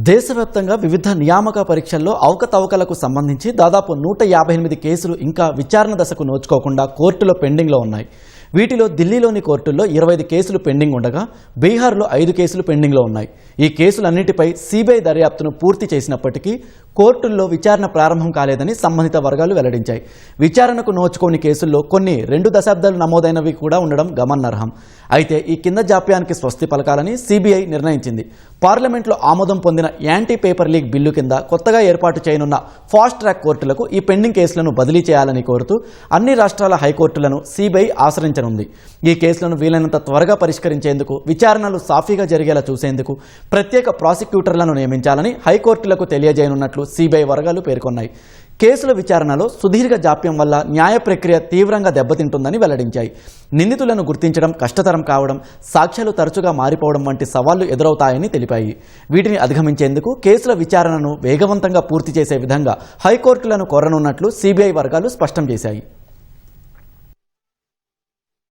దేశవ్యాప్తంగా వివిధ నియామక పరీక్షల్లో అవకతవకలకు సంబంధించి దాదాపు 158 కేసులు ఇంకా విచారణ దశకు నోచుకోకుండా కోర్టులో పెండింగ్లో ఉన్నాయి. వీటిలో ఢిల్లీలోని కోర్టుల్లో 25 కేసులు పెండింగ్ ఉండగా బీహార్లో 5 కేసులు పెండింగ్లో ఉన్నాయి. ఈ కేసులన్నిటిపై సిబిఐ దర్యాప్తును పూర్తి చేసినప్పటికీ కోర్టుల్లో విచారణ ప్రారంభం కాలేదని సంబంధిత వర్గాలు వెల్లడించాయి. విచారణకు నోచుకోని కేసుల్లో కొన్ని 2 దశాబ్దాలు నమోదైనవి కూడా ఉండడం గమనార్హం. అయితే ఈ కింద జాప్యానికి స్వస్తి పలకాలని సిబిఐ నిర్ణయించింది. పార్లమెంట్లో ఆమోదం పొందిన యాంటీ పేపర్ లీక్ బిల్లు కింద కొత్తగా ఏర్పాటు చేయనున్న ఫాస్ట్ ట్రాక్ కోర్టులకు ఈ పెండింగ్ కేసులను బదిలీ చేయాలని కోరుతూ అన్ని రాష్ట్రాల హైకోర్టులను సిబిఐ ఆశ్రయించనుంది. ఈ కేసులను వీలైనంత త్వరగా పరిష్కరించేందుకు, విచారణలు సాఫీగా జరిగేలా చూసేందుకు ప్రత్యేక ప్రాసిక్యూటర్లను నియమించాలని హైకోర్టులకు తెలియజేయనున్నట్లు సిబిఐ వర్గాలు పేర్కొన్నాయి. కేసుల విచారణలో సుదీర్ఘ జాప్యం వల్ల న్యాయ ప్రక్రియ తీవ్రంగా దెబ్బతింటుందని వెల్లడించాయి. నిందితులను గుర్తించడం కష్టతరం కావడం, సాక్ష్యాలు తరచుగా మారిపోవడం వంటి సవాళ్లు ఎదురవుతాయని తెలిపాయి. వీటిని అధిగమించేందుకు కేసుల విచారణను వేగవంతంగా పూర్తి చేసే విధంగా హైకోర్టులను కోరనున్నట్లు సిబిఐ వర్గాలు స్పష్టం చేశాయి.